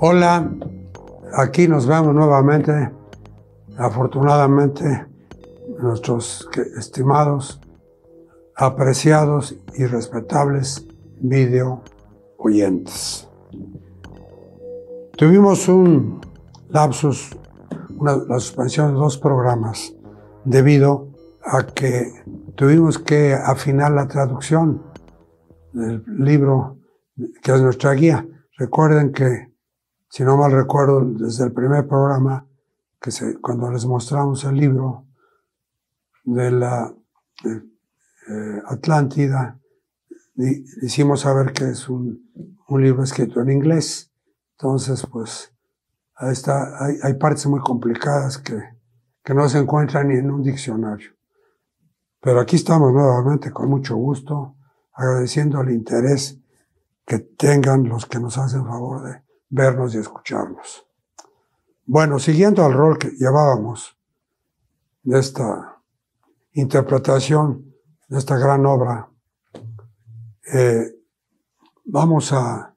Hola, aquí nos vemos nuevamente, afortunadamente, nuestros estimados, apreciados y respetables video oyentes. Tuvimos un lapsus, la suspensión de 2 programas, debido a que tuvimos que afinar la traducción del libro que es nuestra guía. Recuerden que, si no mal recuerdo, desde el primer programa, cuando les mostramos el libro de la Atlántida, hicimos saber que es un libro escrito en inglés. Entonces, pues, hay partes muy complicadas que no se encuentran ni en un diccionario. Pero aquí estamos nuevamente con mucho gusto, agradeciendo el interés que tengan los que nos hacen favor de vernos y escucharnos. Bueno, siguiendo al rol que llevábamos de esta interpretación de esta gran obra, vamos a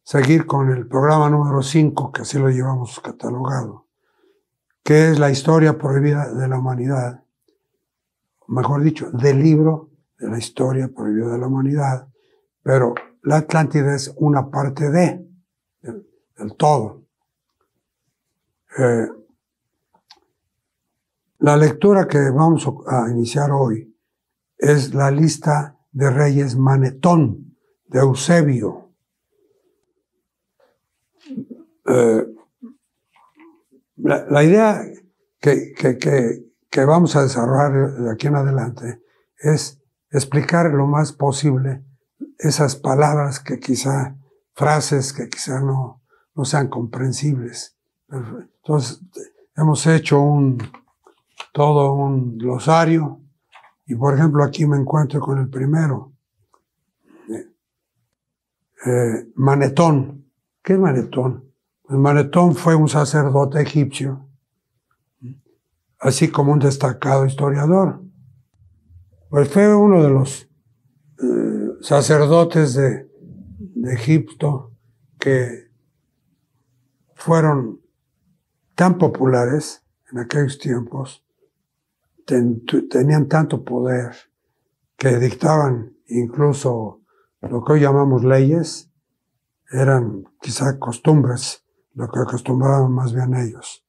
seguir con el programa número 5, que así lo llevamos catalogado, que es la historia prohibida de la humanidad, mejor dicho, del libro de la historia prohibida de la humanidad, pero la Atlántida es una parte del todo. La lectura que vamos a iniciar hoy es la lista de reyes Manetón, de Eusebio. La idea que vamos a desarrollar de aquí en adelante es explicar lo más posible esas palabras frases que quizá no sean comprensibles. Entonces, hemos hecho todo un glosario, y por ejemplo aquí me encuentro con el primero. Manetón. ¿Qué es Manetón? Pues Manetón fue un sacerdote egipcio, así como un destacado historiador. Pues fue uno de los sacerdotes de Egipto que fueron tan populares en aquellos tiempos, tenían tanto poder, que dictaban incluso lo que hoy llamamos leyes, eran quizá costumbres, lo que acostumbraban más bien ellos.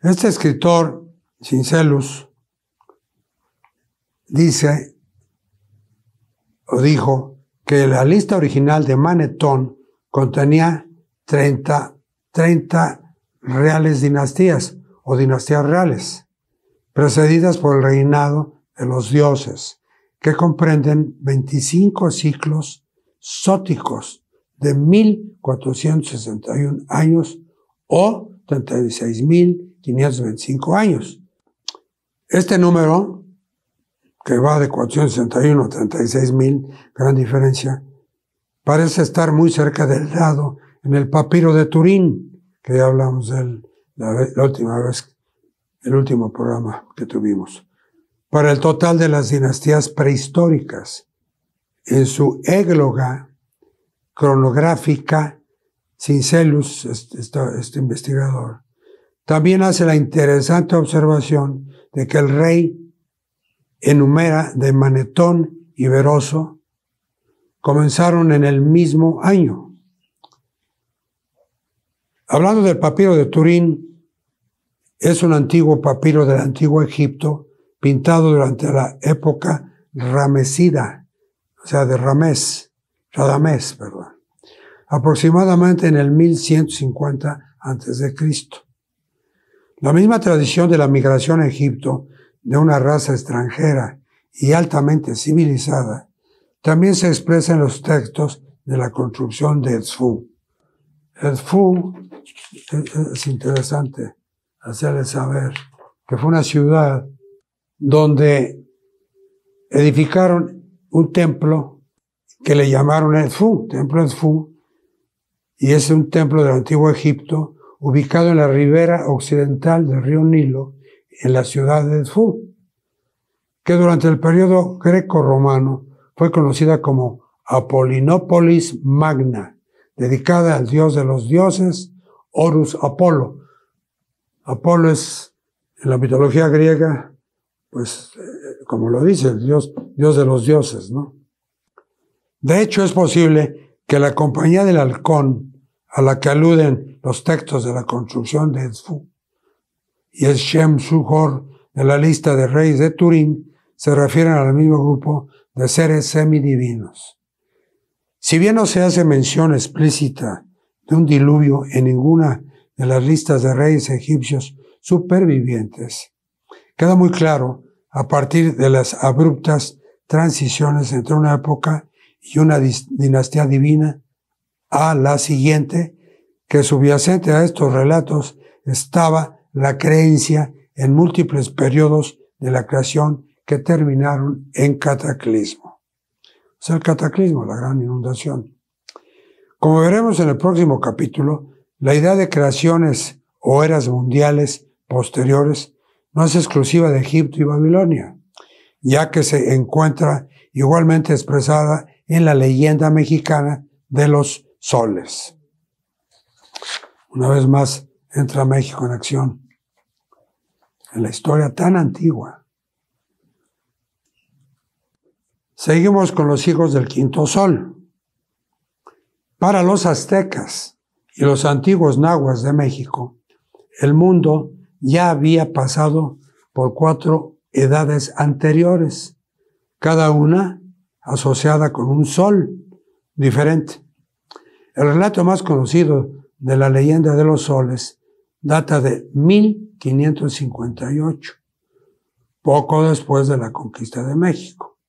Este escritor, Cincelus, dijo que la lista original de Manetón contenía 30 reales dinastías o dinastías reales, precedidas por el reinado de los dioses, que comprenden 25 ciclos zóticos de 1461 años o 36.525 años. Este número, que va de 461 a 36.000, gran diferencia, parece estar muy cerca del dado en el papiro de Turín, que ya hablamos de él la última vez, el último programa que tuvimos, para el total de las dinastías prehistóricas. En su égloga cronográfica, Cincelus, este investigador, también hace la interesante observación de que el rey enumera de Manetón y Beroso comenzaron en el mismo año. Hablando del papiro de Turín, es un antiguo papiro del antiguo Egipto, pintado durante la época ramesida, o sea, de Radamés, aproximadamente en el 1150 a.C. La misma tradición de la migración a Egipto de una raza extranjera y altamente civilizada también se expresa en los textos de la construcción de Edfu. Edfu es interesante hacerles saber que fue una ciudad donde edificaron un templo que le llamaron Edfu, templo Edfu, y es un templo del antiguo Egipto ubicado en la ribera occidental del río Nilo, en la ciudad de Edfu, que durante el periodo greco-romano fue conocida como Apollinópolis Magna, dedicada al dios de los dioses, Horus Apolo. Apolo es, en la mitología griega, pues, como lo dice, el dios de los dioses, ¿no? De hecho, es posible que la compañía del halcón, a la que aluden los textos de la construcción de Edfu, y el Shem Suhor de la lista de reyes de Turín, se refieren al mismo grupo de seres semidivinos. Si bien no se hace mención explícita de un diluvio en ninguna de las listas de reyes egipcios supervivientes, queda muy claro a partir de las abruptas transiciones entre una época y una dinastía divina a la siguiente, que subyacente a estos relatos estaba la creencia en múltiples periodos de la creación que terminaron en cataclismo. O sea, el cataclismo, la gran inundación. Como veremos en el próximo capítulo, la idea de creaciones o eras mundiales posteriores no es exclusiva de Egipto y Babilonia, ya que se encuentra igualmente expresada en la leyenda mexicana de los soles. Una vez más entra México en acción, en la historia tan antigua. Seguimos con los hijos del quinto sol. Para los aztecas y los antiguos nahuas de México, el mundo ya había pasado por 4 edades anteriores, cada una asociada con un sol diferente. El relato más conocido de la leyenda de los soles data de 1558, poco después de la conquista de México,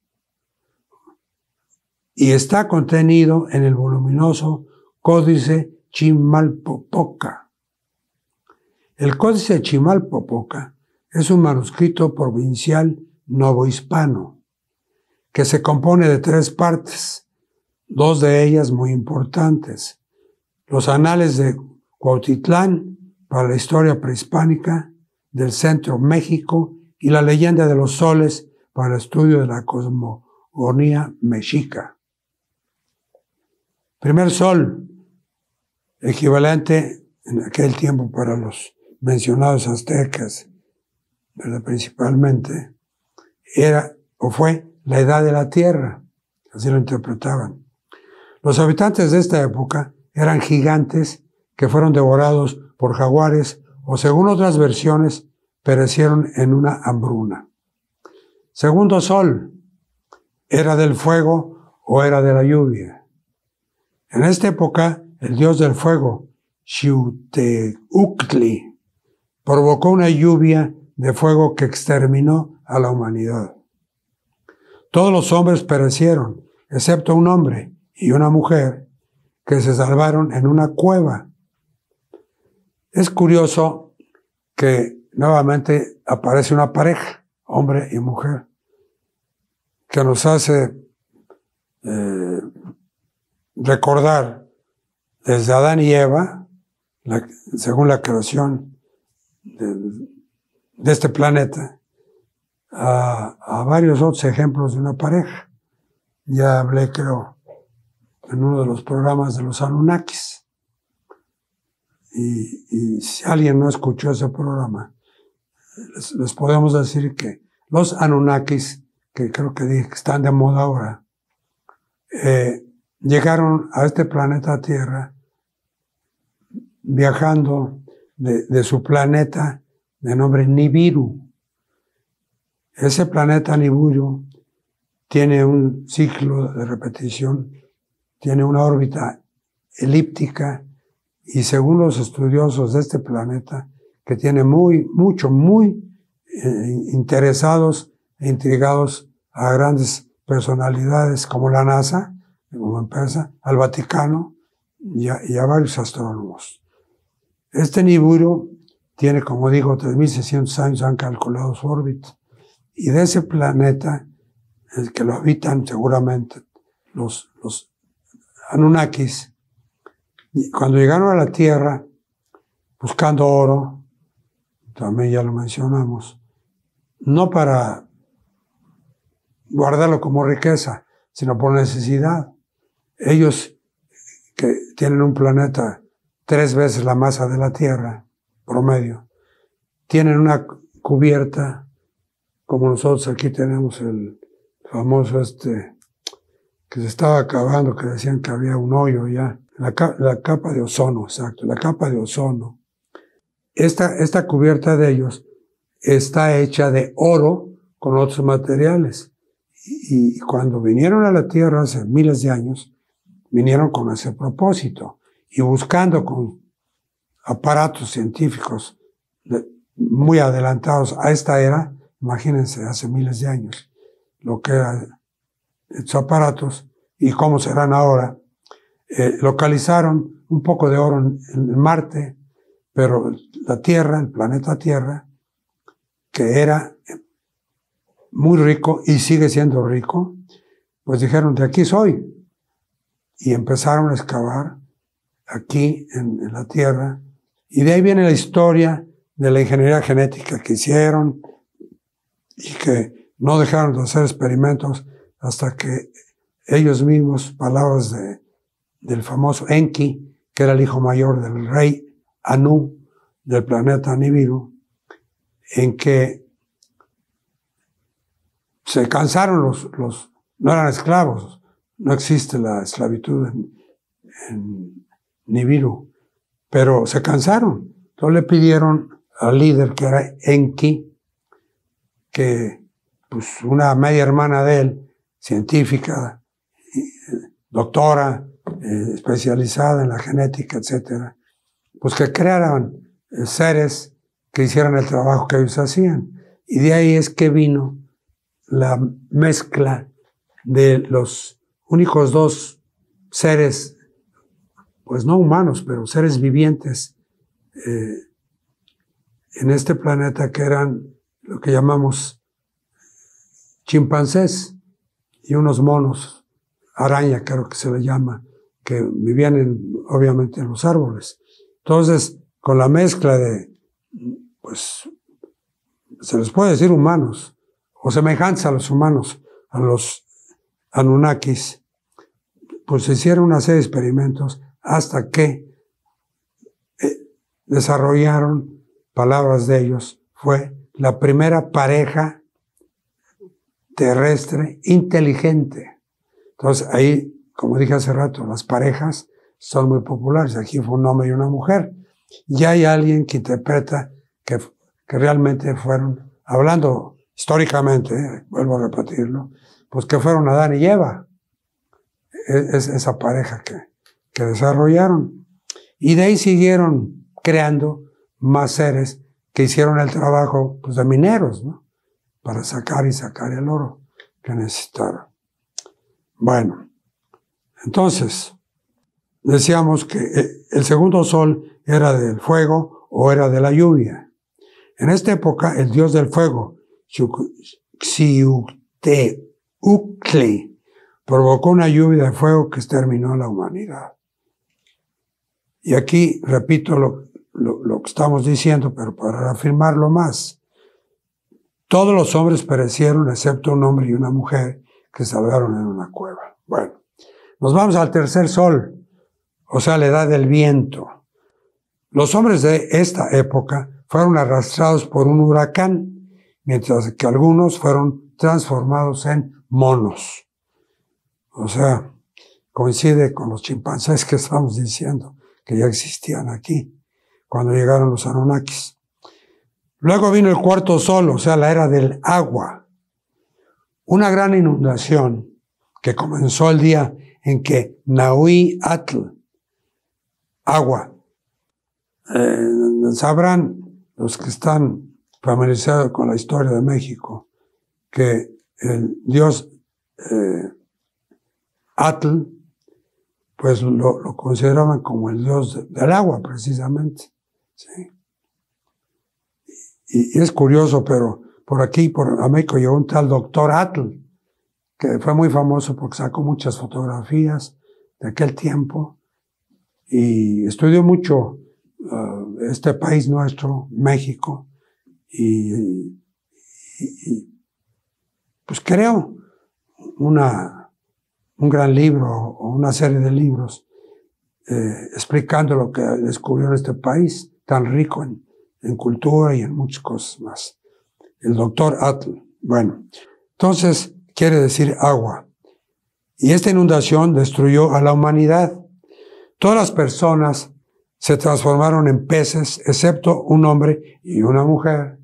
y está contenido en el voluminoso Códice Chimalpopoca. El Códice Chimalpopoca es un manuscrito provincial novohispano que se compone de 3 partes, 2 de ellas muy importantes: los Anales de Cuautitlán para la historia prehispánica del centro México y la leyenda de los soles para el estudio de la cosmogonía mexica. Primer sol, equivalente en aquel tiempo para los mencionados aztecas, ¿verdad? Principalmente, era o fue la edad de la tierra, así lo interpretaban. Los habitantes de esta época eran gigantes que fueron devorados por jaguares o, según otras versiones, perecieron en una hambruna. Segundo sol, era del fuego o era de la lluvia. En esta época, el dios del fuego, Xiuhtecuhtli, provocó una lluvia de fuego que exterminó a la humanidad. Todos los hombres perecieron, excepto un hombre y una mujer que se salvaron en una cueva. Es curioso que nuevamente aparece una pareja, hombre y mujer, que nos hace recordar desde Adán y Eva, según la creación de este planeta, a varios otros ejemplos de una pareja. Ya hablé, creo, en uno de los programas de los Anunnakis. Y si alguien no escuchó ese programa, les podemos decir que los Anunnakis, que creo que están de moda ahora, llegaron a este planeta Tierra viajando de su planeta de nombre Nibiru. Ese planeta Nibiru tiene un ciclo de repetición, tiene una órbita elíptica y según los estudiosos de este planeta, que tiene muy interesados e intrigados a grandes personalidades como la NASA, como empresa, al Vaticano y a varios astrónomos. Este Nibiru tiene, como digo, 3.600 años, han calculado su órbita. Y de ese planeta, el que lo habitan seguramente los Anunnakis, cuando llegaron a la Tierra buscando oro, también ya lo mencionamos, no para guardarlo como riqueza, sino por necesidad. Ellos, que tienen un planeta 3 veces la masa de la Tierra, promedio, tienen una cubierta, como nosotros aquí tenemos el famoso que se estaba acabando, que decían que había un hoyo ya, la capa de ozono, exacto, la capa de ozono. Esta cubierta de ellos está hecha de oro con otros materiales. Y cuando vinieron a la Tierra hace miles de años, vinieron con ese propósito y buscando con aparatos científicos muy adelantados a esta era, imagínense, hace miles de años, lo que eran estos aparatos y cómo serán ahora. Localizaron un poco de oro en Marte, pero la Tierra, el planeta Tierra, que era muy rico y sigue siendo rico, pues dijeron, de aquí soy. Y empezaron a excavar aquí en la Tierra. Y de ahí viene la historia de la ingeniería genética que hicieron y que no dejaron de hacer experimentos hasta que ellos mismos, palabras del famoso Enki, que era el hijo mayor del rey Anu del planeta Nibiru, en que se cansaron no eran esclavos, no existe la esclavitud en Nibiru, pero se cansaron. Entonces le pidieron al líder, que era Enki, que pues una media hermana de él, científica, doctora, especializada en la genética, etcétera, pues que crearan seres que hicieran el trabajo que ellos hacían. Y de ahí es que vino la mezcla de los únicos 2 seres, pues no humanos, pero seres vivientes en este planeta, que eran lo que llamamos chimpancés y unos monos, araña creo que se le llama, que vivían obviamente en los árboles. Entonces, con la mezcla de, pues, se les puede decir humanos, o semejanza a los humanos, a los Anunnakis, pues se hicieron una serie de experimentos hasta que desarrollaron, palabras de ellos, fue la primera pareja terrestre inteligente. Entonces ahí, como dije hace rato, las parejas son muy populares. Aquí fue un hombre y una mujer. Y hay alguien que interpreta que realmente fueron, hablando históricamente, vuelvo a repetirlo, pues que fueron Adán y Eva. Es esa pareja que desarrollaron. Y de ahí siguieron creando más seres que hicieron el trabajo, pues, de mineros, ¿no? Para sacar el oro que necesitaron. Bueno, entonces, decíamos que el segundo sol era del fuego o era de la lluvia. En esta época, el dios del fuego, Xiuhtecuhtli, provocó una lluvia de fuego que exterminó a la humanidad. Y aquí repito lo que estamos diciendo, pero para reafirmarlo más. Todos los hombres perecieron, excepto un hombre y una mujer que salvaron en una cueva. Bueno, nos vamos al tercer sol, o sea, la edad del viento. Los hombres de esta época fueron arrastrados por un huracán, mientras que algunos fueron transformados en monos. O sea, coincide con los chimpancés que estamos diciendo, que ya existían aquí, cuando llegaron los Anunnakis. Luego vino el cuarto sol, o sea, la era del agua. Una gran inundación que comenzó el día en que Nahui-Atl, agua, sabrán los que están familiarizados con la historia de México, que el dios Atl, pues lo consideraban como el dios del agua, precisamente. ¿Sí? Y es curioso, pero por aquí, por México, llegó un tal doctor Atl, que fue muy famoso porque sacó muchas fotografías de aquel tiempo y estudió mucho este país nuestro, México, y pues creó un gran libro o una serie de libros explicando lo que descubrió en este país tan rico en cultura y en muchas cosas más. El doctor Atl. Bueno, entonces quiere decir agua. Y esta inundación destruyó a la humanidad. Todas las personas se transformaron en peces, excepto un hombre y una mujer,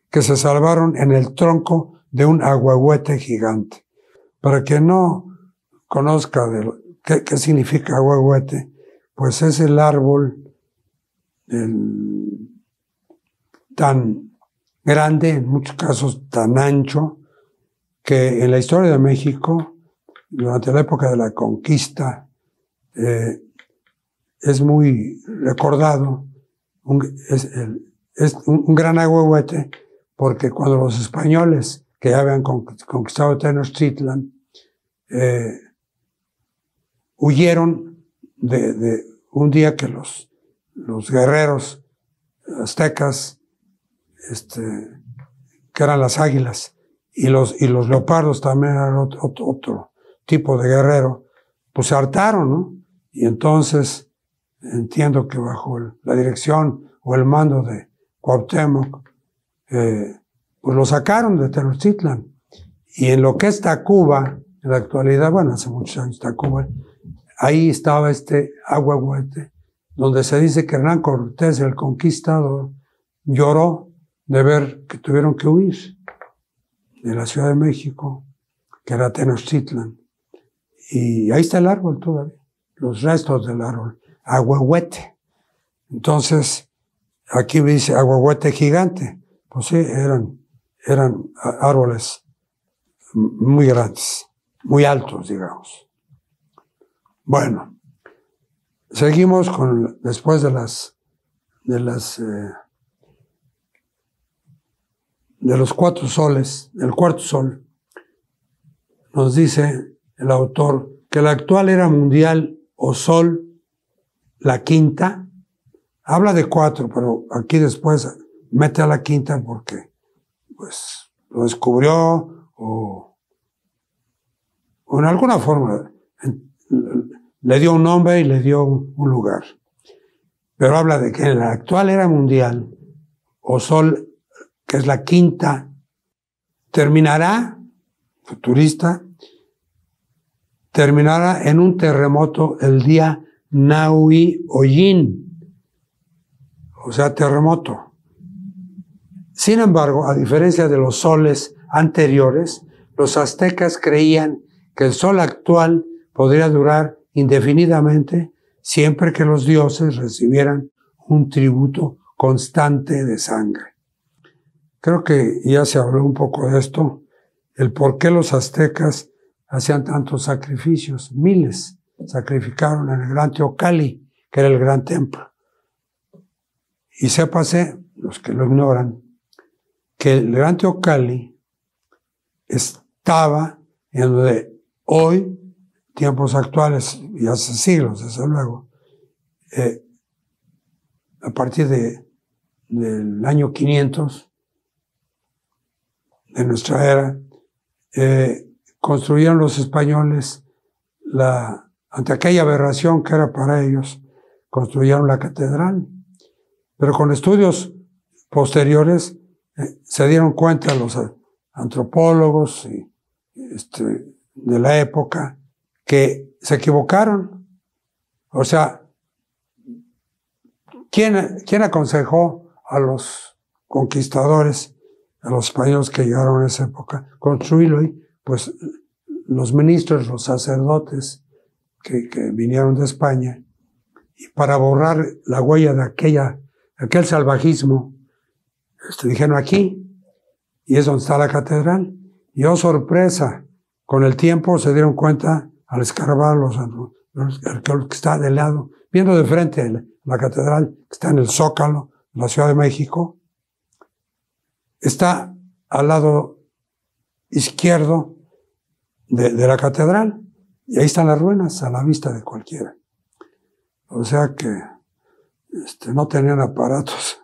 que se salvaron en el tronco de un ahuehuete gigante. Para quien no conozca qué significa ahuehuete, pues es el árbol tan grande, en muchos casos tan ancho, que en la historia de México, durante la época de la conquista, es muy recordado, es un gran ahuehuete, porque cuando los españoles que ya habían conquistado Tenochtitlan, huyeron de un día que los guerreros aztecas, que eran las águilas, y los leopardos también eran otro tipo de guerrero, pues se hartaron, ¿no? Y entonces entiendo que bajo la dirección o el mando de Cuauhtémoc, pues lo sacaron de Tenochtitlan. Y en lo que es Tacuba, en la actualidad, bueno, hace muchos años Tacuba, ahí estaba este ahuehuete, donde se dice que Hernán Cortés, el conquistador, lloró de ver que tuvieron que huir de la Ciudad de México, que era Tenochtitlan. Y ahí está el árbol todavía, los restos del árbol, ahuehuete. Entonces, aquí dice ahuehuete gigante. Pues sí, eran árboles muy grandes, muy altos, digamos. Bueno, seguimos después de los cuatro soles, el cuarto sol. Nos dice el autor que la actual era mundial o sol, la quinta, habla de cuatro, pero aquí después mete a la quinta porque pues lo descubrió o en alguna forma le dio un nombre y le dio un lugar. Pero habla de que en la actual era mundial o sol, que es la quinta, terminará, futurista, terminará en un terremoto el día Nahui-Oyin, o sea, terremoto. Sin embargo, a diferencia de los soles anteriores, los aztecas creían que el sol actual podría durar indefinidamente siempre que los dioses recibieran un tributo constante de sangre. Creo que ya se habló un poco de esto, el por qué los aztecas hacían tantos sacrificios. Miles sacrificaron en el gran Teocalli, que era el gran templo. Y sépase, los que lo ignoran, que el gran Teocalli estaba en donde hoy, tiempos actuales, y hace siglos, desde luego, a partir del año 500 de nuestra era, construyeron los españoles, ante aquella aberración que era para ellos, construyeron la catedral. Pero con estudios posteriores se dieron cuenta los antropólogos de la época que se equivocaron. O sea, ¿quién aconsejó a los conquistadores, a los españoles que llegaron en esa época, construirlo ahí? Pues los ministros, los sacerdotes que vinieron de España, y para borrar la huella de aquel salvajismo, dijeron aquí, y es donde está la catedral. Y oh sorpresa, con el tiempo se dieron cuenta, al escarbar los arqueólogos que está de lado, viendo de frente la catedral, que está en el Zócalo, en la Ciudad de México, está al lado izquierdo de la catedral, y ahí están las ruinas a la vista de cualquiera. O sea que no tenían aparatos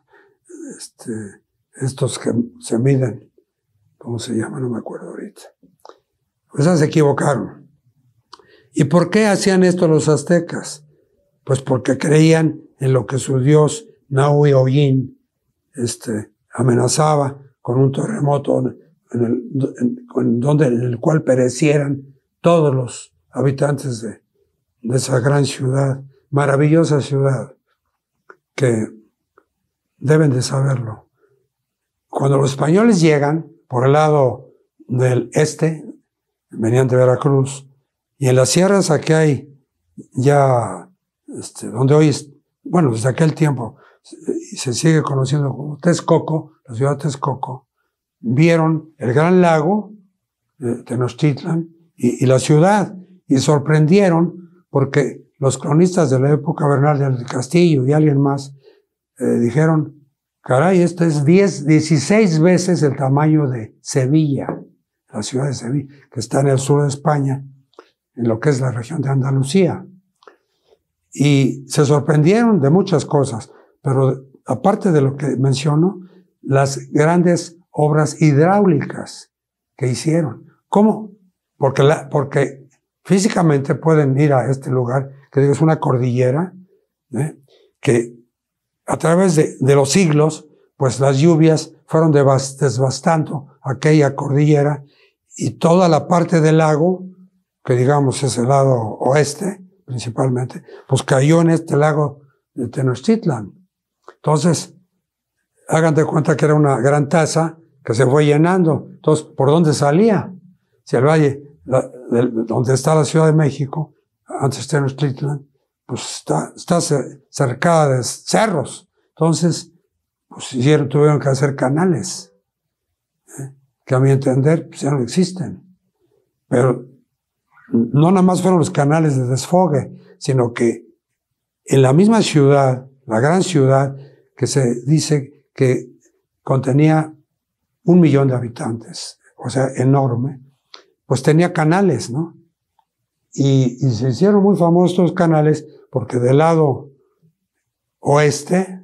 estos que se miden, ¿cómo se llama? No me acuerdo ahorita. O sea, se equivocaron. ¿Y por qué hacían esto los aztecas? Pues porque creían en lo que su dios Nahui Oyin amenazaba con un terremoto en el cual perecieran todos los habitantes de esa gran ciudad, maravillosa ciudad, que deben de saberlo. Cuando los españoles llegan por el lado del este, venían de Veracruz, y en las sierras aquí hay ya, donde hoy bueno, desde aquel tiempo se sigue conociendo como Texcoco, la ciudad de Texcoco, vieron el gran lago de Tenochtitlan y la ciudad, y sorprendieron porque los cronistas de la época, Bernal del Castillo y alguien más, dijeron, caray, esto es 16 veces el tamaño de Sevilla, la ciudad de Sevilla, que está en el sur de España, en lo que es la región de Andalucía. Y se sorprendieron de muchas cosas, pero aparte de lo que menciono, las grandes obras hidráulicas que hicieron. ¿Cómo? Porque físicamente pueden ir a este lugar, que digo, es una cordillera, que a través de los siglos, pues las lluvias fueron devastando aquella cordillera, y toda la parte del lago, que digamos es el lado oeste, principalmente, pues cayó en este lago de Tenochtitlan. Entonces, hagan de cuenta que era una gran taza que se fue llenando. Entonces, ¿por dónde salía? Si el valle, donde está la Ciudad de México, antes Tenochtitlan, pues está cercada de cerros. Entonces, pues tuvieron que hacer canales, que a mi entender, pues ya no existen. Pero no nada más fueron los canales de desfogue, sino que en la misma ciudad, la gran ciudad, que se dice que contenía 1 millón de habitantes, o sea, enorme, pues tenía canales, ¿no? Y se hicieron muy famosos los canales porque del lado oeste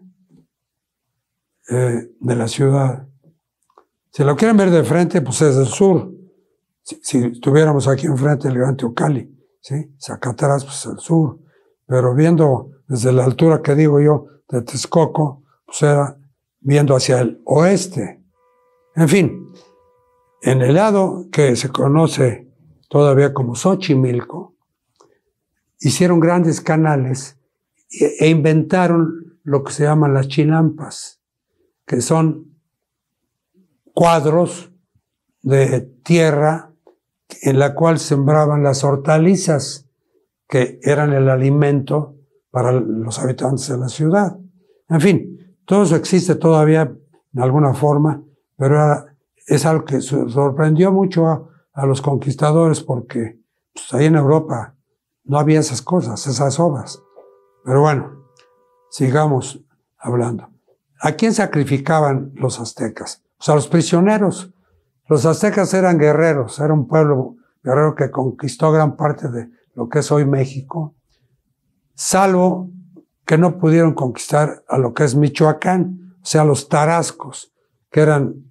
de la ciudad, si lo quieren ver de frente, pues es del sur. Si estuviéramos aquí enfrente del Gran Teocalli, ¿sí? Acá atrás, pues el sur. Pero viendo desde la altura que digo yo de Texcoco, pues era viendo hacia el oeste. En fin, en el lado que se conoce todavía como Xochimilco, hicieron grandes canales e inventaron lo que se llaman las chinampas, que son cuadros de tierra en la cual sembraban las hortalizas que eran el alimento para los habitantes de la ciudad. En fin, todo eso existe todavía en alguna forma, pero es algo que sorprendió mucho a los conquistadores porque pues, ahí en Europa no había esas cosas, esas obras. Pero bueno, sigamos hablando. ¿A quién sacrificaban los aztecas? Pues a los prisioneros. Los aztecas eran guerreros, era un pueblo guerrero que conquistó gran parte de lo que es hoy México, salvo que no pudieron conquistar a lo que es Michoacán, o sea, los tarascos, que eran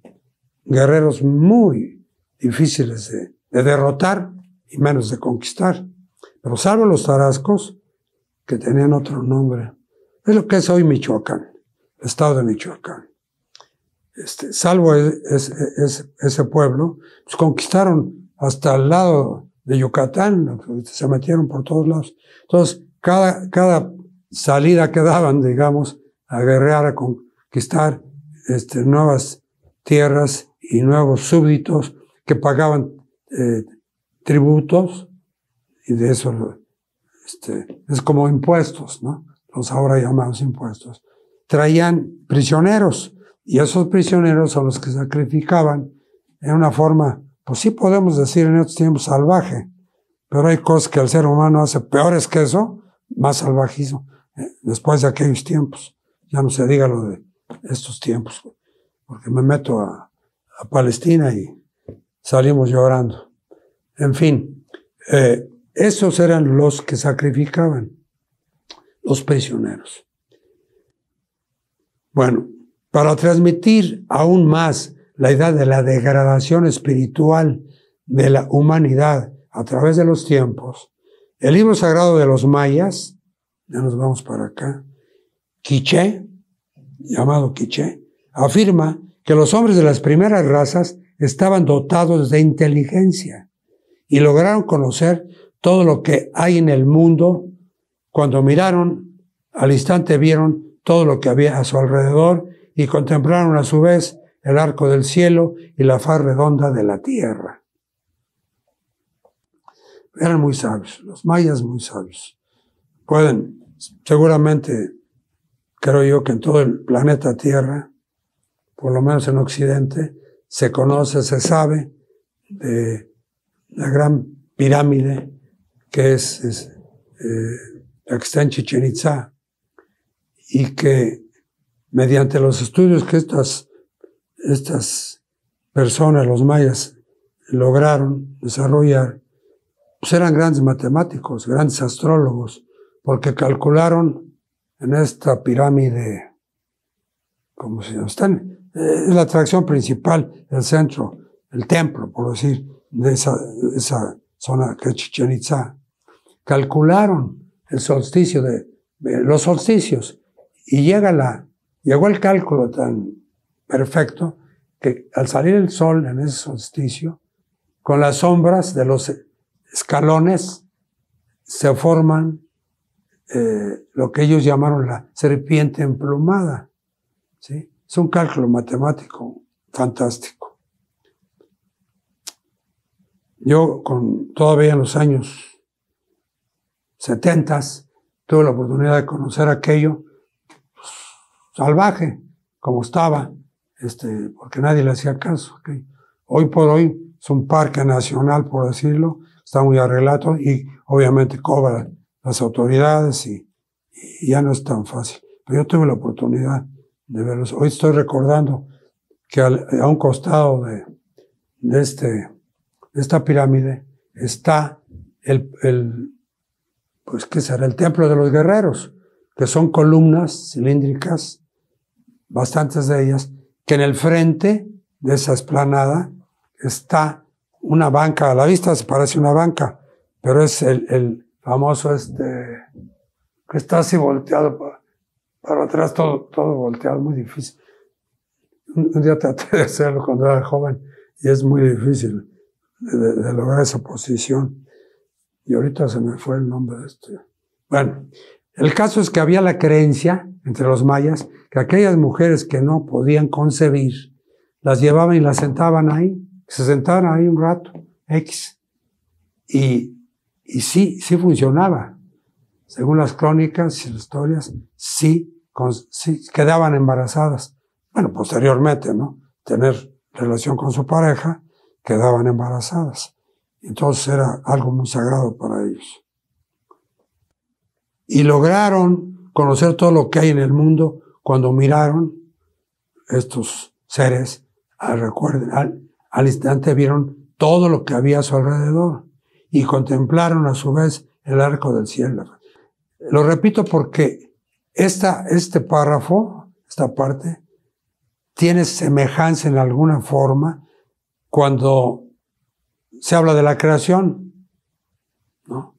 guerreros muy difíciles de derrotar y menos de conquistar. Pero salvo los tarascos, que tenían otro nombre, es lo que es hoy Michoacán, el estado de Michoacán. Salvo ese pueblo, pues conquistaron hasta el lado de Yucatán, se metieron por todos lados. Entonces, cada salida que daban, digamos, a guerrear, a conquistar nuevas tierras y nuevos súbditos que pagaban tributos, y de eso es como impuestos, ¿no? Los ahora llamados impuestos. Traían prisioneros, y esos prisioneros son los que sacrificaban en una forma, pues sí podemos decir en estos tiempos salvaje, pero hay cosas que el ser humano hace peores que eso, más salvajismo, después de aquellos tiempos. Ya no se diga lo de estos tiempos, porque me meto a Palestina y salimos llorando. En fin, esos eran los que sacrificaban, los prisioneros. Bueno, para transmitir aún más la idea de la degradación espiritual de la humanidad a través de los tiempos, el libro sagrado de los mayas, ya nos vamos para acá, Quiché, llamado Quiché, afirma que los hombres de las primeras razas estaban dotados de inteligencia y lograron conocer todo lo que hay en el mundo. Cuando miraron, al instante vieron todo lo que había a su alrededor y contemplaron a su vez el arco del cielo y la faz redonda de la tierra. Eran muy sabios, los mayas muy sabios. Pueden, seguramente, creo yo que en todo el planeta Tierra, por lo menos en Occidente, se conoce, se sabe de la gran pirámide que es la que está en Chichén Itzá, y que mediante los estudios que estas personas, los mayas, lograron desarrollar, pues eran grandes matemáticos, grandes astrólogos, porque calcularon en esta pirámide, como se llama, es la atracción principal, el centro, el templo, por decir, de esa zona que es Chichén Itzá. Calcularon el solsticio los solsticios, y llegó el cálculo tan perfecto que al salir el sol en ese solsticio, con las sombras de los escalones se forman lo que ellos llamaron la serpiente emplumada, ¿sí? Es un cálculo matemático fantástico. Yo, todavía en los años 70, tuve la oportunidad de conocer aquello, pues, salvaje, como estaba, porque nadie le hacía caso. ¿Okay? Hoy por hoy es un parque nacional, por decirlo, está muy arreglado y obviamente cobra las autoridades y ya no es tan fácil. Pero yo tuve la oportunidad de verlos. Hoy estoy recordando que a un costado de esta pirámide está pues, ¿qué será? El templo de los guerreros, que son columnas cilíndricas, bastantes de ellas, que en el frente de esa explanada está una banca. A la vista se parece una banca, pero es el famoso que está así volteado para atrás, todo volteado, muy difícil. Un día traté de hacerlo cuando era joven y es muy difícil de lograr esa posición. Y ahorita se me fue el nombre de Bueno, el caso es que había la creencia entre los mayas que aquellas mujeres que no podían concebir, las llevaban y las sentaban ahí, se sentaban ahí un rato, X. Y sí funcionaba. Según las crónicas y las historias, sí quedaban embarazadas. Bueno, posteriormente, ¿no? Tener relación con su pareja, quedaban embarazadas. Entonces era algo muy sagrado para ellos. Y lograron conocer todo lo que hay en el mundo cuando miraron estos seres, al instante vieron todo lo que había a su alrededor y contemplaron a su vez el arco del cielo. Lo repito porque este párrafo, esta parte, tiene semejanza en alguna forma cuando se habla de la creación, ¿no?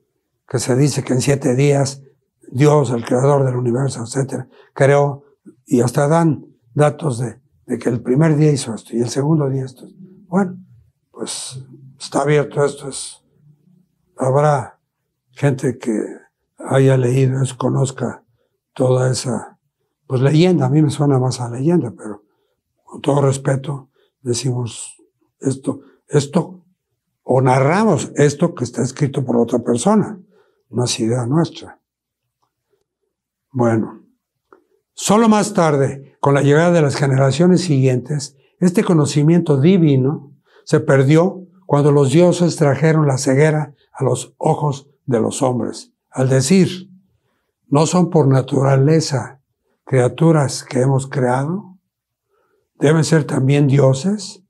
Que se dice que en 7 días Dios, el creador del universo, etcétera, creó, y hasta dan datos de que el primer día hizo esto y el segundo día esto. Bueno, pues está abierto, esto es habrá gente que haya leído eso, conozca toda esa, pues leyenda. A mí me suena más a leyenda, pero con todo respeto decimos esto, o narramos esto que está escrito por otra persona, no es idea nuestra. Bueno, solo más tarde, con la llegada de las generaciones siguientes, este conocimiento divino se perdió cuando los dioses trajeron la ceguera a los ojos de los hombres, al decir, ¿no son por naturaleza criaturas que hemos creado? ¿Deben ser también dioses?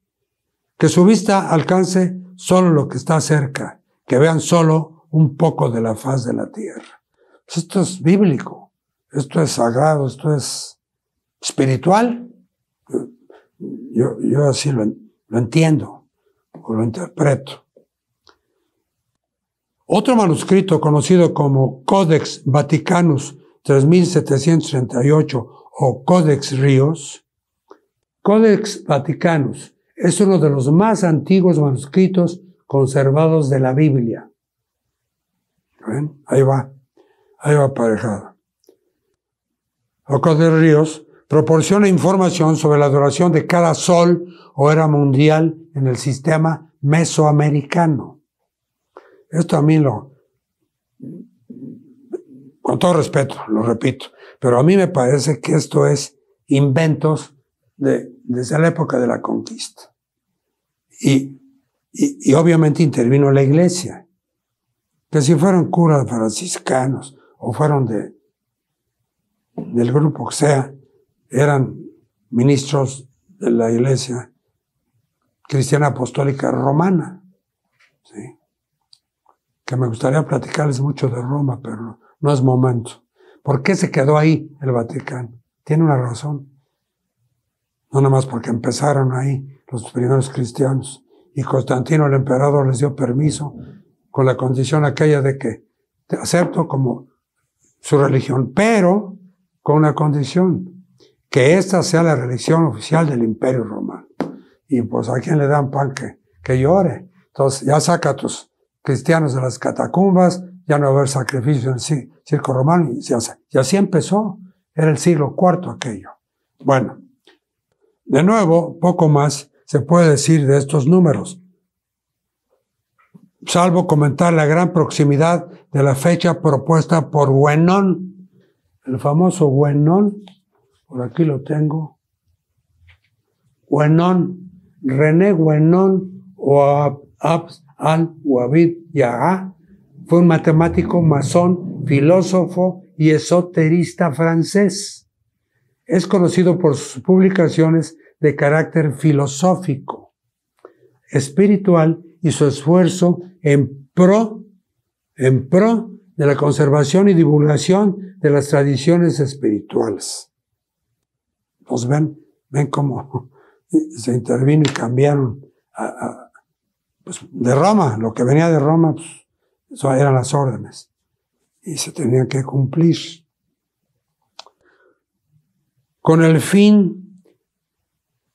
Que su vista alcance solo lo que está cerca, que vean solo un poco de la faz de la tierra. Pues esto es bíblico, esto es sagrado, esto es espiritual. Yo así lo entiendo o lo interpreto. Otro manuscrito conocido como Codex Vaticanus 3738 o Codex Rios, Codex Vaticanus es uno de los más antiguos manuscritos conservados de la Biblia. ¿Ven? Ahí va aparejado. El Codex Rios proporciona información sobre la duración de cada sol o era mundial en el sistema mesoamericano. Esto a mí con todo respeto, lo repito, pero a mí me parece que esto es inventos desde la época de la conquista. Y obviamente intervino la iglesia, que si fueron curas franciscanos o fueron del grupo que sea, eran ministros de la iglesia cristiana apostólica romana, ¿sí? Que me gustaría platicarles mucho de Roma, pero no es momento. ¿Por qué se quedó ahí el Vaticano? Tiene una razón. No nada más porque empezaron ahí los primeros cristianos y Constantino el emperador les dio permiso con la condición aquella de que te acepto como su religión, pero con una condición, que esta sea la religión oficial del Imperio Romano. Y pues a quien le dan pan que llore. Entonces ya saca a tus cristianos de las catacumbas, ya no va a haber sacrificio en el circo romano, y así empezó. Era el siglo IV aquello. Bueno, de nuevo, poco más se puede decir de estos números, salvo comentar la gran proximidad de la fecha propuesta por Guénon, el famoso Guénon, por aquí lo tengo, Guénon, René Guénon o Abd al-Wahid Yahya, fue un matemático, masón, filósofo y esoterista francés. Es conocido por sus publicaciones de carácter filosófico, espiritual y su esfuerzo en pro de la conservación y divulgación de las tradiciones espirituales. Pues ven cómo se intervino y cambiaron pues de Roma, lo que venía de Roma, pues, eso eran las órdenes y se tenían que cumplir. Con el fin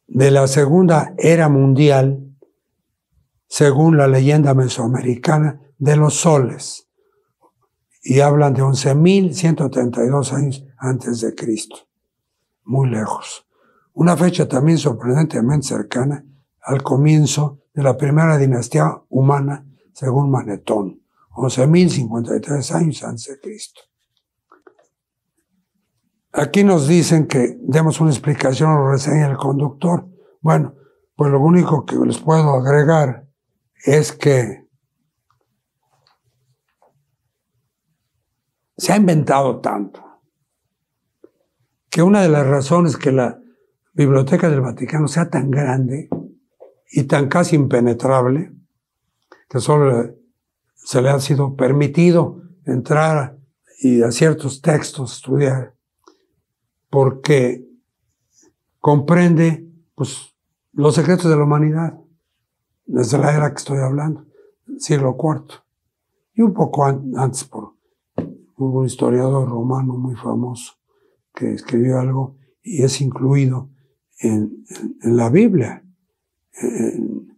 de la Segunda Era Mundial, según la leyenda mesoamericana, de los soles, y hablan de 11.132 años antes de Cristo, muy lejos. Una fecha también sorprendentemente cercana al comienzo de la primera dinastía humana, según Manetón, 11.053 años antes de Cristo. Aquí nos dicen que demos una explicación o reseña del conductor. Bueno, pues lo único que les puedo agregar es que se ha inventado tanto que una de las razones que la Biblioteca del Vaticano sea tan grande y tan casi impenetrable, que solo se le ha sido permitido entrar y a ciertos textos estudiar, porque comprende pues, los secretos de la humanidad, desde la era que estoy hablando, siglo IV, y un poco antes por un historiador romano muy famoso que escribió algo y es incluido en la Biblia, en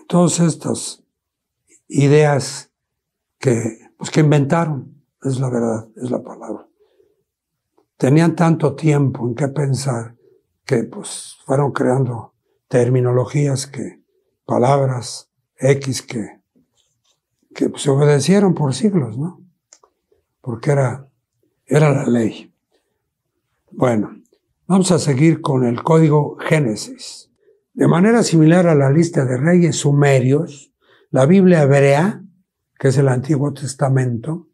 todos estos ideas que inventaron, es la verdad, es la palabra. Tenían tanto tiempo en qué pensar que pues fueron creando terminologías, palabras X que pues, se obedecieron por siglos, ¿no? Porque era la ley. Bueno, vamos a seguir con el código Génesis. De manera similar a la lista de reyes sumerios, la Biblia hebrea, que es el Antiguo Testamento,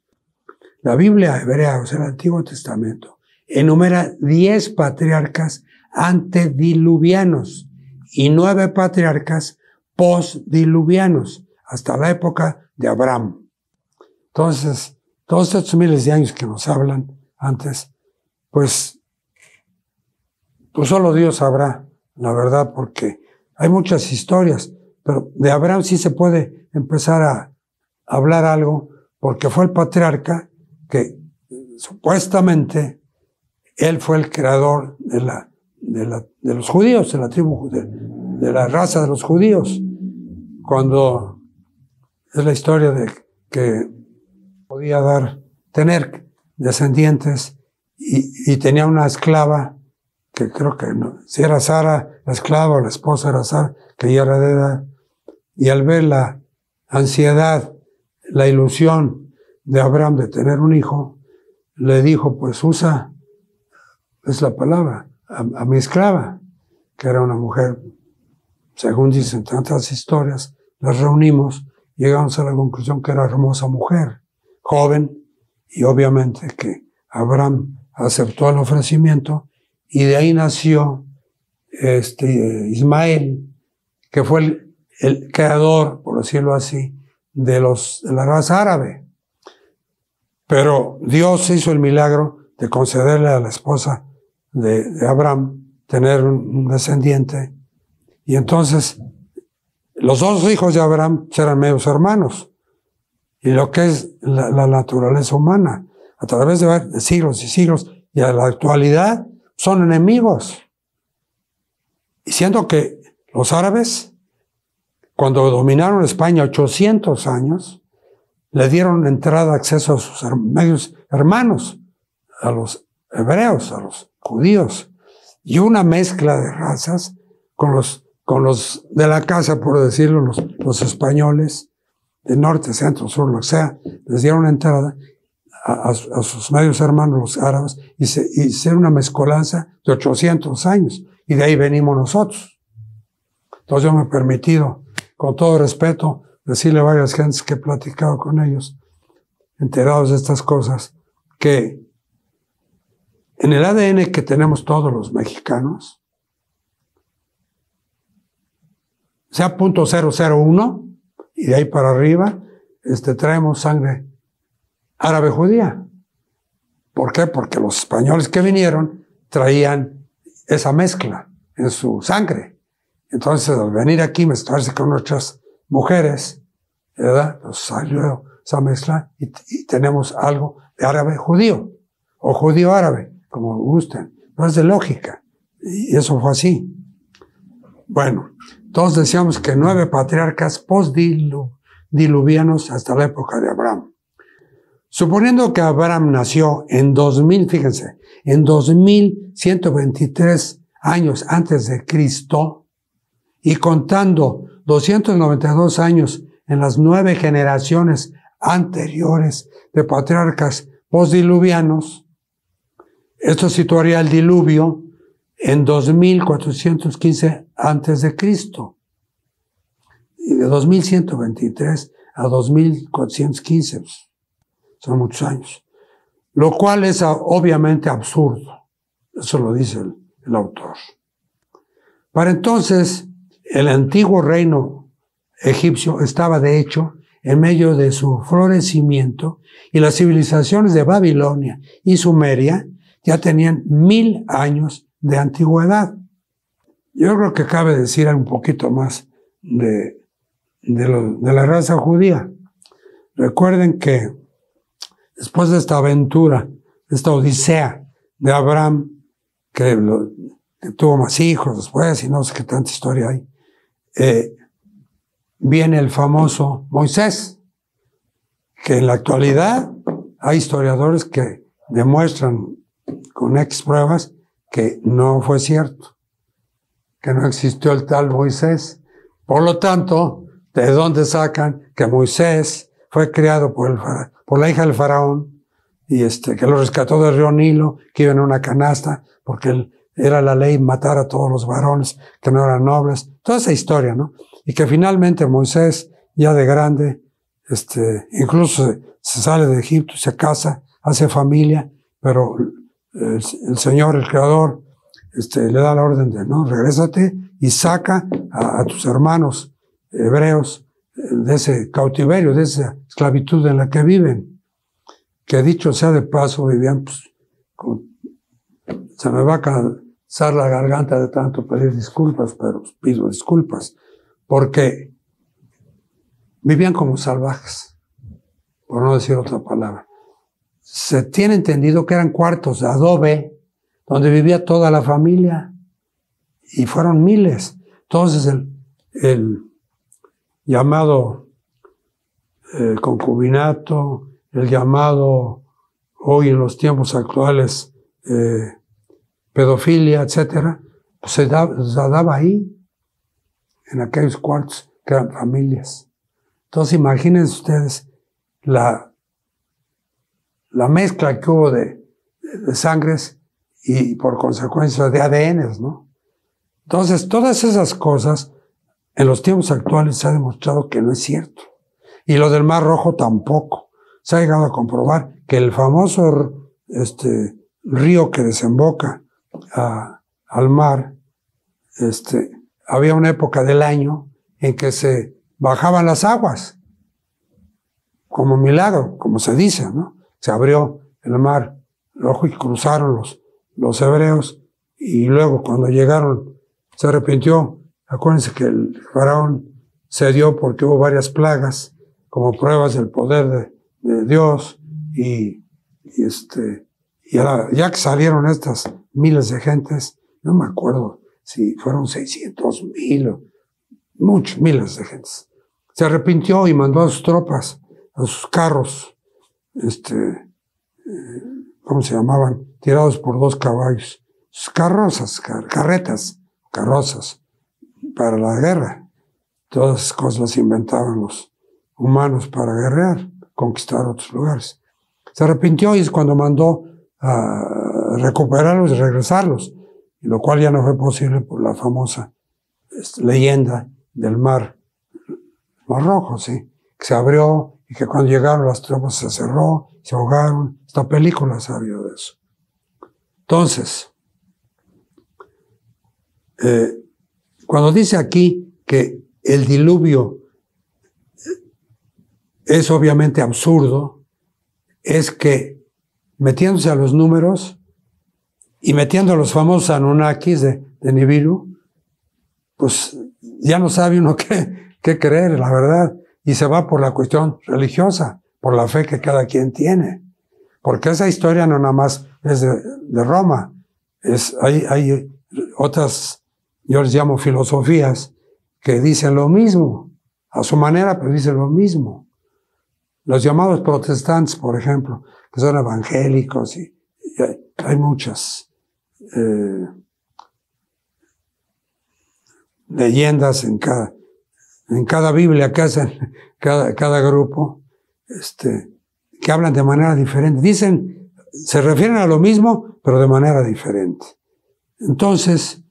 la Biblia hebrea, o sea, el Antiguo Testamento, enumera 10 patriarcas antediluvianos y 9 patriarcas postdiluvianos, hasta la época de Abraham. Entonces, todos estos miles de años que nos hablan antes, pues solo Dios sabrá la verdad, porque hay muchas historias, pero de Abraham sí se puede empezar a hablar algo, porque fue el patriarca que supuestamente él fue el creador de los judíos, de la tribu, de la raza de los judíos, cuando es la historia de que podía tener descendientes y tenía una esclava que creo que no, si era Sara, la esclava o la esposa era Sara, que ya era de edad, y al ver la ansiedad, la ilusión de Abraham de tener un hijo, le dijo, pues usa, es la palabra, a mi esclava, que era una mujer, según dicen tantas historias, las reunimos, llegamos a la conclusión que era hermosa mujer, joven, y obviamente que Abraham aceptó el ofrecimiento, y de ahí nació Ismael, que fue el creador, por decirlo así, de la raza árabe. Pero Dios hizo el milagro de concederle a la esposa de Abraham tener un descendiente. Y entonces, los dos hijos de Abraham eran medios hermanos. Y lo que es la naturaleza humana, a través de siglos y siglos, y a la actualidad, son enemigos. Y siendo que los árabes, cuando dominaron España 800 años, le dieron entrada, acceso a sus medios hermanos, a los hebreos, a los judíos, y una mezcla de razas con los de la casa, por decirlo, los españoles, de norte, centro, sur, lo que sea, les dieron entrada a sus medios hermanos, los árabes, y hicieron una mezcolanza de 800 años, y de ahí venimos nosotros. Entonces yo me he permitido, con todo respeto, decirle a varias gentes que he platicado con ellos, enterados de estas cosas, que en el ADN que tenemos todos los mexicanos, sea .001, y de ahí para arriba, traemos sangre árabe judía. ¿Por qué? Porque los españoles que vinieron traían esa mezcla en su sangre. Entonces, al venir aquí, mezclarse con nuestras mujeres, ¿verdad? Pues salió esa mezcla y tenemos algo de árabe judío, o judío árabe, como gusten. No es de lógica. Y eso fue así. Bueno, todos decíamos que 9 patriarcas postdiluvianos hasta la época de Abraham. Suponiendo que Abraham nació en 2123 años antes de Cristo, y contando 292 años en las 9 generaciones anteriores de patriarcas postdiluvianos, esto situaría el diluvio en 2415 antes de Cristo. Y de 2123 a 2415, son muchos años. Lo cual es obviamente absurdo. Eso lo dice el autor. Para entonces, el antiguo reino egipcio estaba de hecho en medio de su florecimiento, y las civilizaciones de Babilonia y Sumeria ya tenían 1000 años de antigüedad. Yo creo que cabe decir un poquito más de la raza judía. Recuerden que después de esta aventura, esta odisea de Abraham, que tuvo más hijos después y no sé qué tanta historia hay, viene el famoso Moisés, que en la actualidad hay historiadores que demuestran con X pruebas que no fue cierto, que no existió el tal Moisés. Por lo tanto, ¿de dónde sacan que Moisés fue criado por la hija del faraón y que lo rescató del río Nilo, que iba en una canasta, porque era la ley matar a todos los varones que no eran nobles? Toda esa historia, ¿no? Y que finalmente Moisés, ya de grande, incluso se sale de Egipto y se casa, hace familia, pero el Señor, el Creador, le da la orden de, no, regrésate y saca a tus hermanos hebreos de ese cautiverio, de esa esclavitud en la que viven. Que dicho sea de paso, vivían, pues, se me va a cansar la garganta de tanto pedir disculpas, pero pido disculpas, porque vivían como salvajes, por no decir otra palabra. Se tiene entendido que eran cuartos de adobe, donde vivía toda la familia, y fueron miles. Entonces el llamado concubinato, el llamado hoy en los tiempos actuales pedofilia, etcétera, pues se daba ahí, en aquellos cuartos que eran familias. Entonces imagínense ustedes la mezcla que hubo de sangres y por consecuencia de ADNs, ¿no? Entonces, todas esas cosas en los tiempos actuales se ha demostrado que no es cierto. Y lo del Mar Rojo tampoco. Se ha llegado a comprobar que el famoso río que desemboca al mar, había una época del año en que se bajaban las aguas, como milagro, como se dice, ¿no? Se abrió el Mar Rojo y cruzaron los hebreos, y luego cuando llegaron se arrepintió. Acuérdense que el faraón cedió porque hubo varias plagas como pruebas del poder de Dios, y ya que salieron estas miles de gentes, no me acuerdo si fueron 600,000 o muchos miles de gentes, se arrepintió y mandó a sus tropas, a sus carros, ¿cómo se llamaban? Tirados por 2 caballos. Sus carrozas, carrozas para la guerra. Todas esas cosas las inventaban los humanos para guerrear, conquistar otros lugares. Se arrepintió y es cuando mandó a recuperarlos y regresarlos, y lo cual ya no fue posible por la famosa leyenda del Mar Rojo, ¿sí? Que se abrió y que cuando llegaron las tropas se cerró, se ahogaron. Esta película sabía de eso. Entonces, cuando dice aquí que el diluvio es obviamente absurdo, es que metiéndose a los números y metiendo a los famosos Anunnakis de Nibiru, pues ya no sabe uno qué creer, la verdad, y se va por la cuestión religiosa, por la fe que cada quien tiene. Porque esa historia no nada más es de Roma, hay otras, yo les llamo filosofías, que dicen lo mismo, a su manera, pero dicen lo mismo. Los llamados protestantes, por ejemplo, que son evangélicos, y hay muchas leyendas en cada Biblia que hacen cada grupo, que hablan de manera diferente. Dicen, se refieren a lo mismo, pero de manera diferente. Entonces,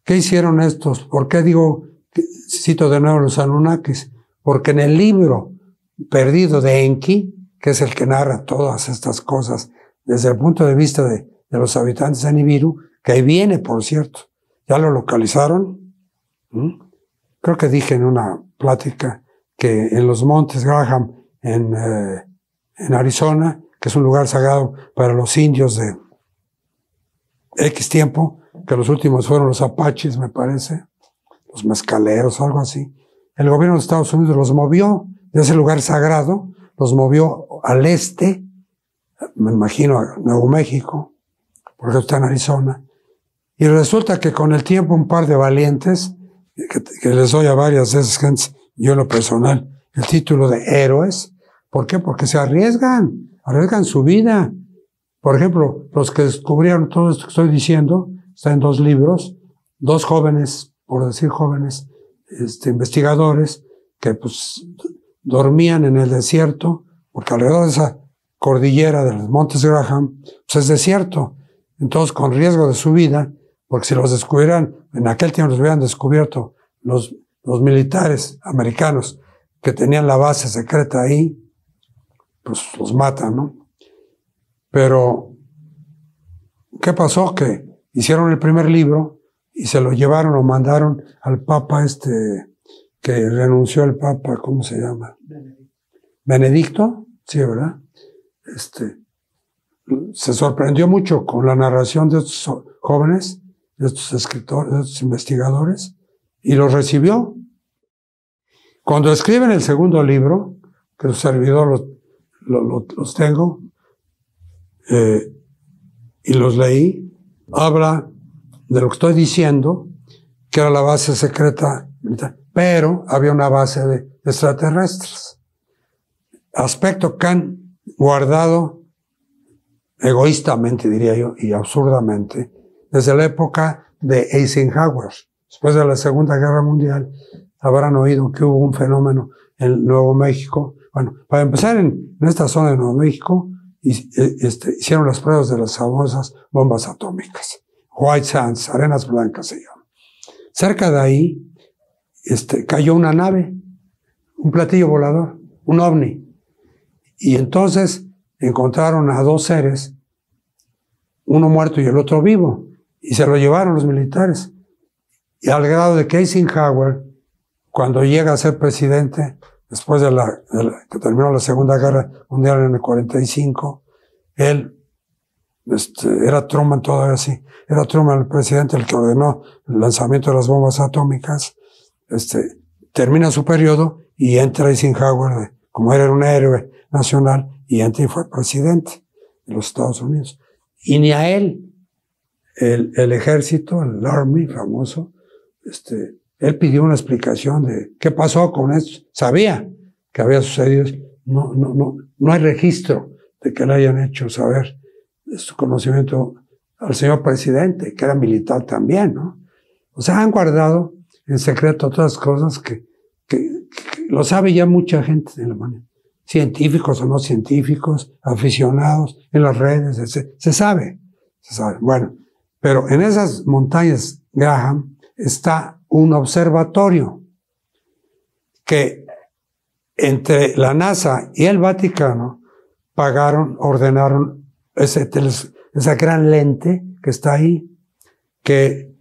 ¿qué hicieron estos? ¿Por qué cito de nuevo los Anunnakis? Porque en el libro perdido de Enki, que es el que narra todas estas cosas desde el punto de vista de los habitantes de Nibiru, que ahí viene, por cierto, ya lo localizaron. Creo que dije en una plática que en los montes Graham, en Arizona, que es un lugar sagrado para los indios de X tiempo, que los últimos fueron los apaches, me parece, los mezcaleros, algo así. El gobierno de Estados Unidos los movió de ese lugar sagrado, los movió al este, me imagino a Nuevo México, porque está en Arizona. Y resulta que con el tiempo un par de valientes, que les doy a varias de esas gentes yo en lo personal, el título de héroes. ¿Por qué? Porque se arriesgan su vida. Por ejemplo, los que descubrieron todo esto que estoy diciendo, está en 2 libros, 2 jóvenes, por decir jóvenes, investigadores, que pues dormían en el desierto, porque alrededor de esa cordillera de los Montes Graham, pues es desierto. Entonces, con riesgo de su vida, porque si los descubrieran, en aquel tiempo los hubieran descubierto los militares americanos que tenían la base secreta ahí, pues los matan, ¿no? Pero, ¿qué pasó? Que hicieron el primer libro y se lo llevaron o mandaron al Papa que renunció el Papa, ¿cómo se llama? Benedicto, sí, ¿verdad? Se sorprendió mucho con la narración de estos jóvenes, de estos escritores, de estos investigadores, y los recibió. Cuando escriben el segundo libro, que su servidor los tengo, y los leí, habla de lo que estoy diciendo, que era la base secreta militar, pero había una base de extraterrestres. Aspecto que han guardado egoístamente, diría yo, y absurdamente, desde la época de Eisenhower. Después de la Segunda Guerra Mundial, habrán oído que hubo un fenómeno en Nuevo México. Bueno, para empezar, en esta zona de Nuevo México, hicieron las pruebas de las famosas bombas atómicas. White Sands, arenas blancas se llaman. Cerca de ahí, cayó una nave, un platillo volador, un ovni. Y entonces encontraron a 2 seres, uno muerto y el otro vivo, y se lo llevaron los militares. Y al grado de que Eisenhower, cuando llega a ser presidente, después de que terminó la Segunda Guerra Mundial en el 45, él, era Truman todavía así, era Truman el presidente el que ordenó el lanzamiento de las bombas atómicas, termina su periodo y entra Eisenhower, como era un héroe nacional, y entra y fue presidente de los Estados Unidos. Y ni a él, el ejército, el Army famoso, él pidió una explicación de qué pasó con esto. Sabía que había sucedido. No hay registro de que le hayan hecho saber su conocimiento al señor presidente, que era militar también, ¿no? O sea, han guardado en secreto otras cosas que lo sabe ya mucha gente en la manera. Científicos o no científicos, aficionados, en las redes, se sabe. Bueno, pero en esas montañas Graham está un observatorio que entre la NASA y el Vaticano ordenaron esa gran lente que está ahí, que,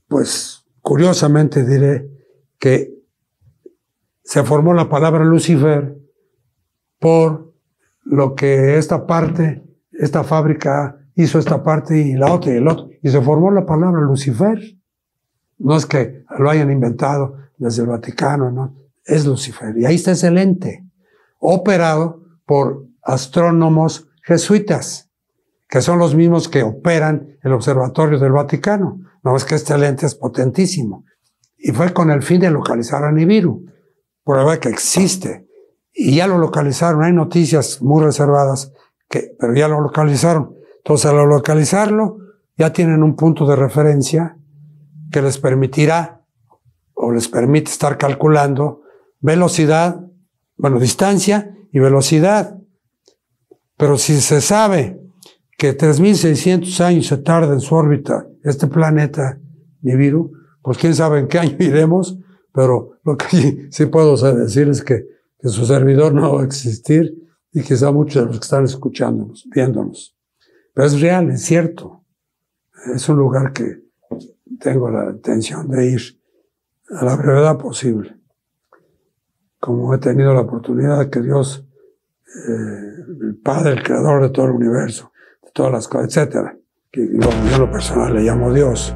pues, curiosamente diré que se formó la palabra Lucifer por lo que esta fábrica hizo esta parte y la otra y el otro, y se formó la palabra Lucifer. No es que lo hayan inventado desde el Vaticano, no, es Lucifer. Y ahí está ese lente, operado por astrónomos jesuitas, que son los mismos que operan el observatorio del Vaticano. No es que este lente es potentísimo. Y fue con el fin de localizar a Nibiru. Prueba que existe. Y ya lo localizaron. Hay noticias muy reservadas, pero ya lo localizaron. Entonces, al localizarlo, ya tienen un punto de referencia que les permitirá, o les permite estar calculando velocidad, distancia y velocidad. Pero si se sabe que 3.600 años se tarda en su órbita este planeta Nibiru, pues quién sabe en qué año iremos, pero lo que sí puedo decir es que su servidor no va a existir y quizá muchos de los que están escuchándonos, viéndonos. Pero es real, es cierto. Es un lugar que tengo la intención de ir a la brevedad posible. Como he tenido la oportunidad que Dios, el Padre, el Creador de todo el universo, de todas las cosas, etcétera, que yo en lo personal le llamo Dios,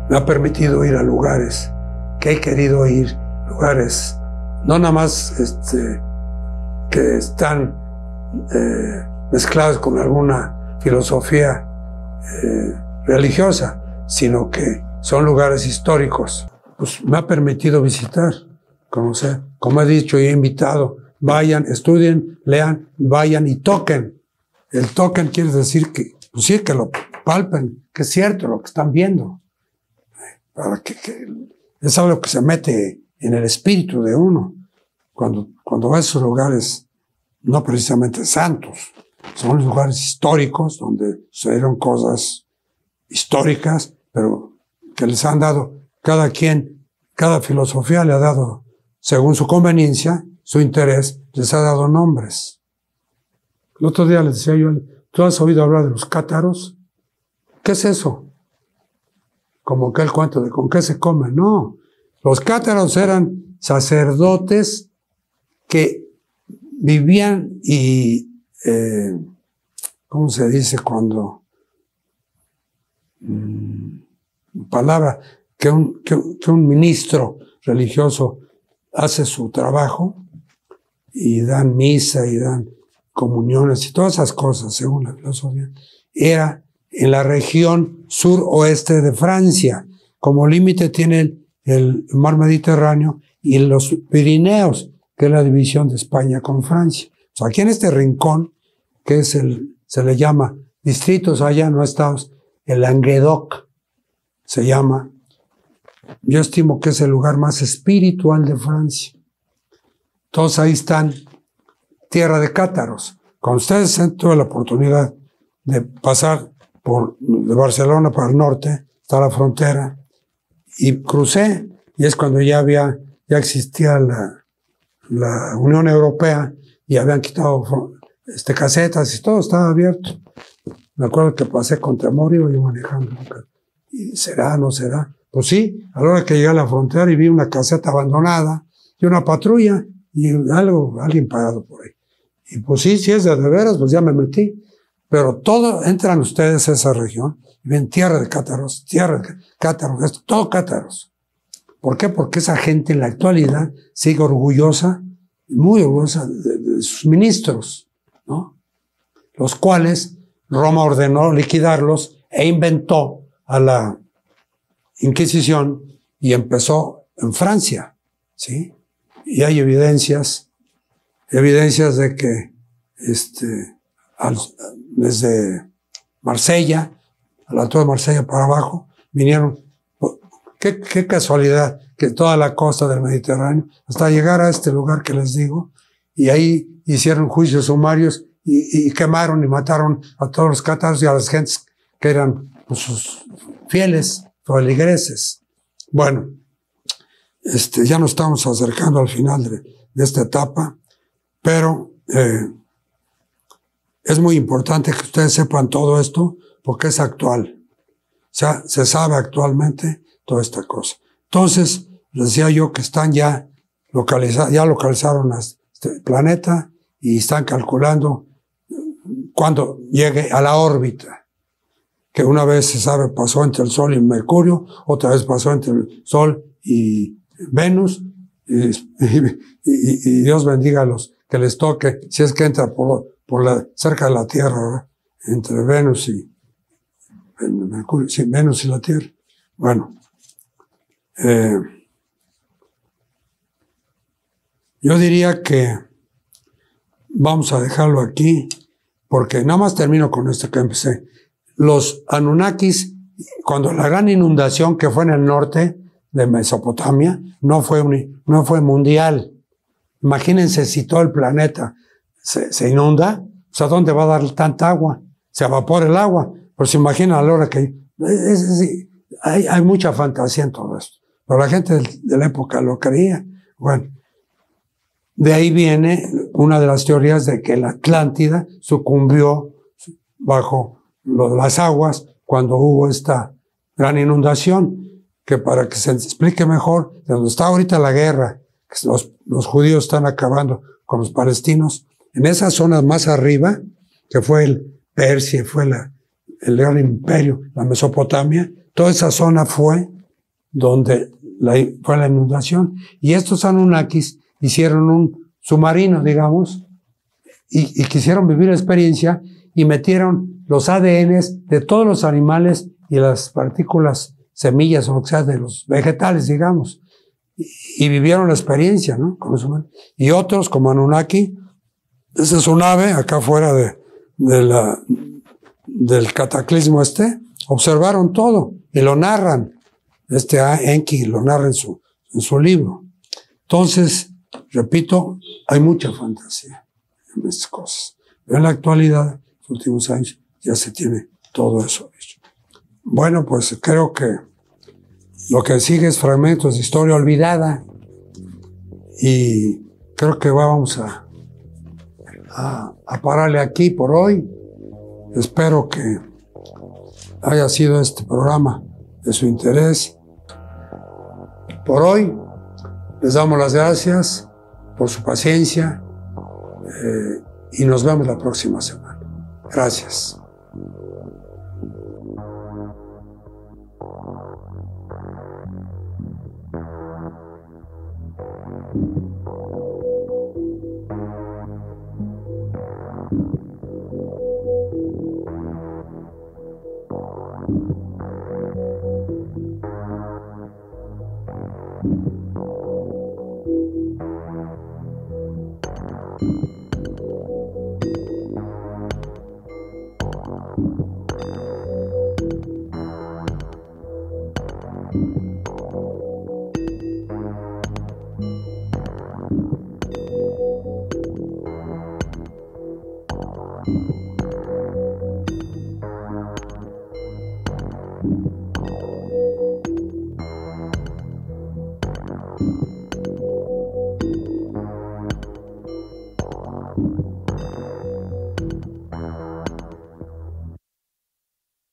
me ha permitido ir a lugares que he querido ir, lugares no nada más que están mezclados con alguna filosofía religiosa, sino que son lugares históricos. Pues me ha permitido visitar, conocer. Como he dicho y he invitado, vayan, estudien, lean, vayan y toquen. El toquen quiere decir que, pues sí, que lo palpen, que es cierto lo que están viendo. Para que es algo que se mete en el espíritu de uno. Cuando va a esos lugares, no precisamente santos, son lugares históricos donde sucedieron cosas históricas, pero que les han dado, cada quien, cada filosofía le ha dado, según su conveniencia, su interés, les ha dado nombres. El otro día les decía yo, ¿tú has oído hablar de los cátaros? ¿Qué es eso? Como aquel cuento de ¿con qué se come? No, los cátaros eran sacerdotes que vivían y, ¿cómo se dice cuando? Palabra, que un ministro religioso hace su trabajo y dan misa y dan comuniones y todas esas cosas, según la filosofía, era en la región suroeste de Francia. Como límite tiene el mar Mediterráneo y los Pirineos, que es la división de España con Francia. O sea, aquí en este rincón, que es se le llama distritos allá, no estados, el Languedoc se llama. Yo estimo que es el lugar más espiritual de Francia. Todos ahí están, tierra de cátaros. Cuando ustedes tuve la oportunidad de pasar de Barcelona para el norte, está la frontera, y crucé, y es cuando ya existía la Unión Europea, y habían quitado casetas, y todo estaba abierto. Me acuerdo que pasé con temor, iba yo manejando, y ¿será, no será? Pues sí, a la hora que llegué a la frontera y vi una caseta abandonada, y una patrulla, y alguien parado por ahí. Y pues sí, si es de veras, pues ya me metí. Pero entran ustedes a esa región y ven tierra de cátaros, todo cátaros. ¿Por qué? Porque esa gente en la actualidad sigue orgullosa, muy orgullosa de sus ministros, ¿no? Los cuales Roma ordenó liquidarlos e inventó a la Inquisición y empezó en Francia, ¿sí? Y hay evidencias de que desde Marsella, a la altura de Marsella para abajo, vinieron, qué casualidad, que toda la costa del Mediterráneo, hasta llegar a este lugar que les digo, y ahí hicieron juicios sumarios y quemaron y mataron a todos los cátaros y a las gentes que eran pues, sus fieles feligreses. Bueno, ya nos estamos acercando al final de esta etapa, pero es muy importante que ustedes sepan todo esto porque es actual. O sea, se sabe actualmente toda esta cosa. Entonces, les decía yo que están ya localizaron a este planeta y están calculando cuando llegue a la órbita, que una vez se sabe pasó entre el Sol y Mercurio, otra vez pasó entre el Sol y Venus, y Dios bendiga a los que les toque, si es que entra cerca de la Tierra, ¿verdad? Entre Venus y Mercurio, sí, Venus y la Tierra. Bueno, yo diría que vamos a dejarlo aquí, porque nada más termino con esto que empecé. Los Anunnakis, cuando la gran inundación que fue en el norte de Mesopotamia, no fue mundial. Imagínense si todo el planeta se inunda, o sea, ¿dónde va a dar tanta agua? Se evapora el agua, pero se imagina a la hora que... hay mucha fantasía en todo esto, pero la gente de la época lo creía. Bueno, de ahí viene una de las teorías de que la Atlántida sucumbió bajo las aguas cuando hubo esta gran inundación, que para que se explique mejor, de donde está ahorita la guerra, que los judíos están acabando con los palestinos, en esas zonas más arriba, que fue el Persia, fue el gran imperio, la Mesopotamia, toda esa zona fue donde fue la inundación. Y estos Anunnakis hicieron un submarino, digamos, y quisieron vivir la experiencia y metieron los ADNs de todos los animales y las partículas semillas o lo que sea de los vegetales, digamos. Y vivieron la experiencia, ¿no? Con los humanos. Y otros, como Anunnaki, esa es su nave, acá fuera del cataclismo observaron todo y lo narran. Enki lo narra en su libro. Entonces, repito, hay mucha fantasía en estas cosas. Pero en la actualidad, en los últimos años, ya se tiene todo eso hecho. Bueno, pues creo que lo que sigue es fragmentos de historia olvidada y creo que vamos a pararle aquí por hoy. Espero que haya sido este programa de su interés. Por hoy les damos las gracias por su paciencia y nos vemos la próxima semana. Gracias.